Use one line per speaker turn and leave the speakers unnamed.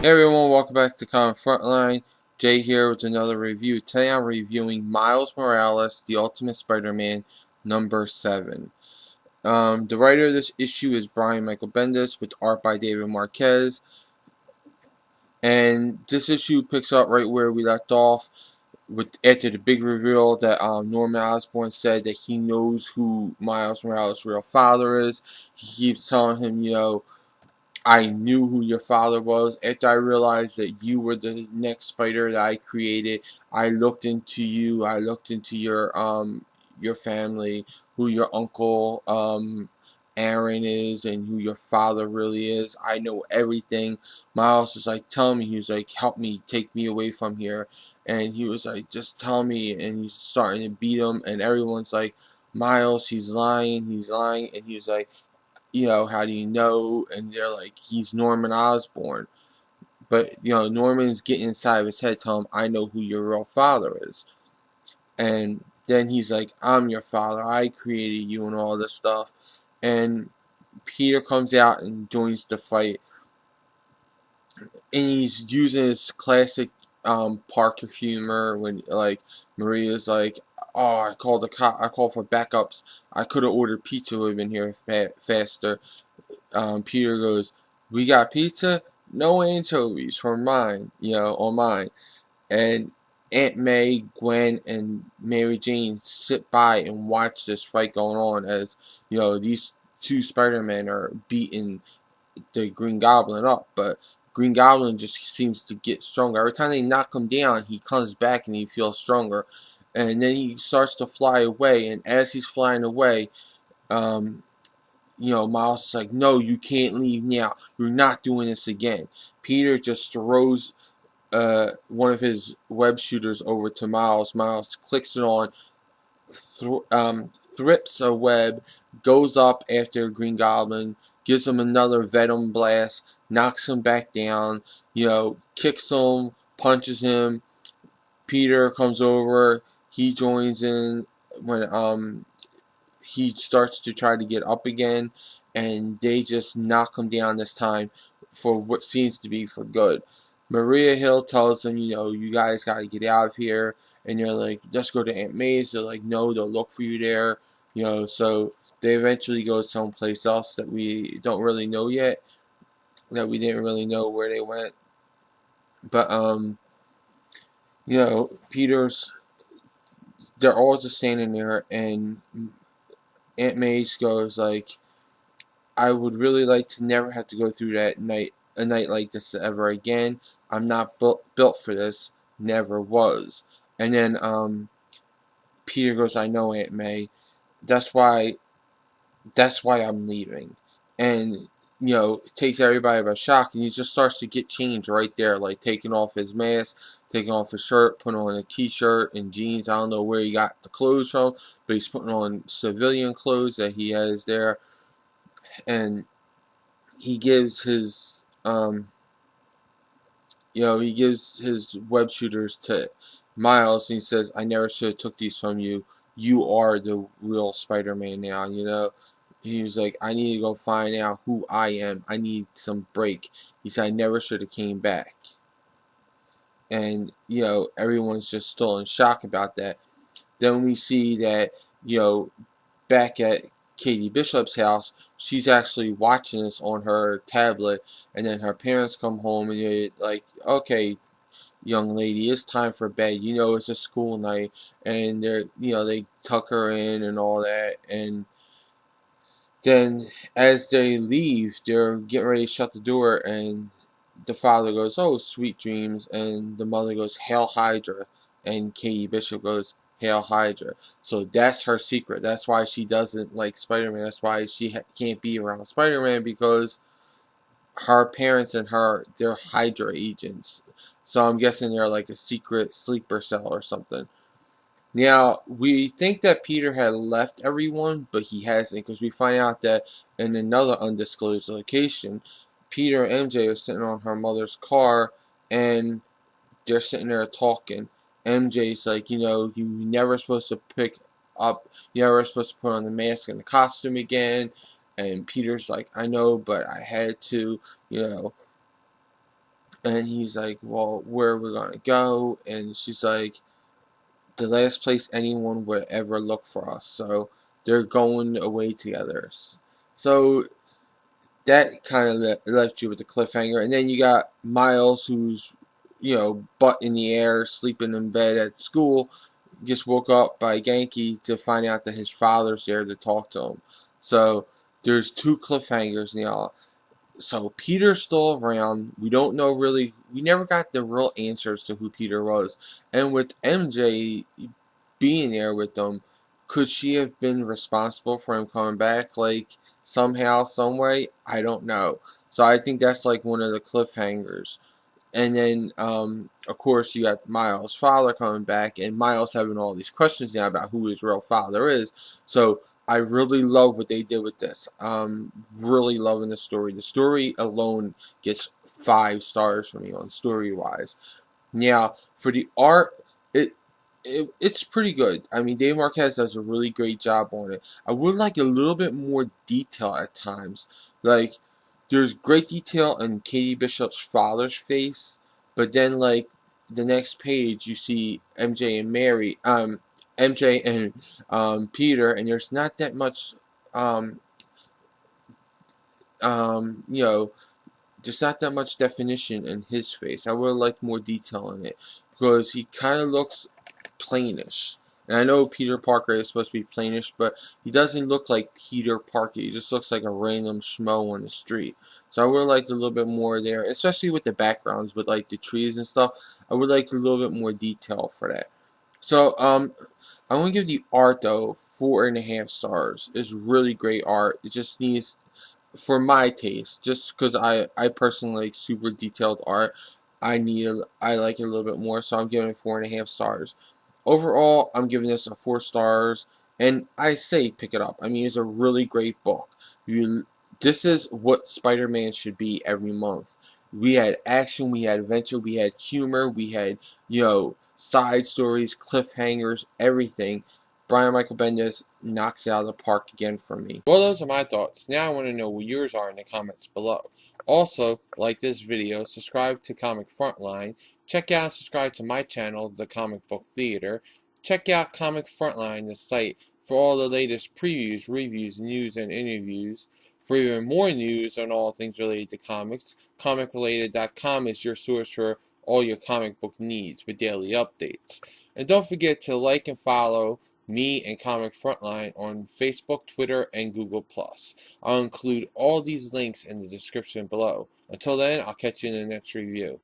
Hey everyone, welcome back to Comic Frontline. Jay here with another review. Today I'm reviewing Miles Morales, The Ultimate Spider-Man, number 7. The writer of this issue is Brian Michael Bendis with art by David Marquez. And this issue picks up right where we left off after the big reveal that Norman Osborn said that he knows who Miles Morales' real father is. He keeps telling him, I knew who your father was. After I realized that you were the next spider that I created, I looked into you. I looked into your family, who your uncle Aaron is, and who your father really is. I know everything. Miles was like, tell me. He was like, help me, take me away from here. And he was like, just tell me. And he's starting to beat him, and everyone's like, Miles, he's lying, and he was like, how do you know? And they're like, he's Norman Osborn. But, Norman's getting inside of his head, telling him, I know who your real father is. And then he's like, I'm your father, I created you, and all this stuff. And Peter comes out and joins the fight. And he's using his classic Parker humor when, like, Maria's like, oh, I called I called for backups. I could have ordered pizza, would have been here faster. Peter goes, we got pizza? No anchovies for mine, on mine. And Aunt May, Gwen, and Mary Jane sit by and watch this fight going on as, these two Spider-Men are beating the Green Goblin up. But Green Goblin just seems to get stronger. Every time they knock him down, he comes back and he feels stronger. And then he starts to fly away, and as he's flying away, Miles is like, no, you can't leave now. You're not doing this again. Peter just throws one of his web shooters over to Miles. Miles clicks it on, thrips a web, goes up after Green Goblin, gives him another Venom blast, knocks him back down, kicks him, punches him. Peter comes over, he joins in when he starts to try to get up again, and they just knock him down this time for what seems to be for good. Maria Hill tells them, you guys got to get out of here, and they're like, let's go to Aunt May's. They're like, no, they'll look for you there, so they eventually go someplace else that we don't really know yet, that we didn't really know where they went. But, Peter's, they're all just standing there, and Aunt May's goes like, I would really like to never have to go through a night like this ever again. I'm not built for this. Never was. And then Peter goes, I know, Aunt May. That's why I'm leaving. And it takes everybody by shock, and he just starts to get changed right there, like taking off his mask, taking off his shirt, putting on a t-shirt and jeans. I don't know where he got the clothes from, but he's putting on civilian clothes that he has there. And he gives his he gives his web shooters to Miles, and he says, I never should have took these from you. You are the real Spider-Man now. He was like, I need to go find out who I am. I need some break. He said, I never should have came back. And everyone's just still in shock about that. Then we see that back at Katie Bishop's house, she's actually watching this on her tablet, and then her parents come home and they're like, okay, young lady, it's time for bed. It's a school night. And they tuck her in and all that. And then as they leave, they're getting ready to shut the door, and the father goes, oh, sweet dreams, and the mother goes, Hail Hydra, and Katie Bishop goes, Hail Hydra. So that's her secret. That's why she doesn't like Spider-Man. That's why she can't be around Spider-Man, because her parents and they're Hydra agents. So I'm guessing they're like a secret sleeper cell or something. Now, we think that Peter had left everyone, but he hasn't, because we find out that in another undisclosed location, Peter and MJ are sitting on her mother's car, and they're sitting there talking. MJ's like, you never supposed to you're never supposed to put on the mask and the costume again. And Peter's like, I know, but I had to, And he's like, well, where are we gonna go? And she's like, the last place anyone would ever look for us. So they're going away together. So that kind of left you with the cliffhanger. And then you got Miles, who's, butt in the air, sleeping in bed at school, just woke up by Genki to find out that his father's there to talk to him. So there's two cliffhangers now. So Peter's still around. We don't know really. We never got the real answers to who Peter was. And with MJ being there with them, could she have been responsible for him coming back, like, somehow, some way? I don't know. So I think that's like one of the cliffhangers. And then, of course, you got Miles' father coming back, and Miles having all these questions now about who his real father is. So I really love what they did with this. Really loving the story. The story alone gets 5 stars for me on story-wise. Now, for the art, it, it's pretty good. I mean, Dave Marquez does a really great job on it. I would like a little bit more detail at times. Like, there's great detail in Katie Bishop's father's face, but then, like, the next page, you see MJ and Peter, and there's not that much, um, you know, there's not that much definition in his face. I would have liked more detail in it, because he kind of looks plainish. And I know Peter Parker is supposed to be plainish, but he doesn't look like Peter Parker. He just looks like a random schmo on the street. So I would have liked a little bit more there, especially with the backgrounds, with like the trees and stuff. I would like a little bit more detail for that. So I want to give the art though 4.5 stars. It's really great art. It just needs, for my taste, just because I personally like super detailed art, I like it a little bit more, so I'm giving it 4.5 stars. Overall, I'm giving this a 4 stars, and I say pick it up. I mean, it's a really great book. This is what Spider-Man should be every month. We had action, we had adventure, we had humor, we had, side stories, cliffhangers, everything. Brian Michael Bendis knocks it out of the park again for me. Well, those are my thoughts. Now I want to know what yours are in the comments below. Also, like this video, subscribe to Comic Frontline, check out and subscribe to my channel, The Comic Book Theater. Check out Comic Frontline, the site, for all the latest previews, reviews, news, and interviews. For even more news on all things related to comics, comicrelated.com is your source for all your comic book needs with daily updates. And don't forget to like and follow me and Comic Frontline on Facebook, Twitter, and Google+. I'll include all these links in the description below. Until then, I'll catch you in the next review.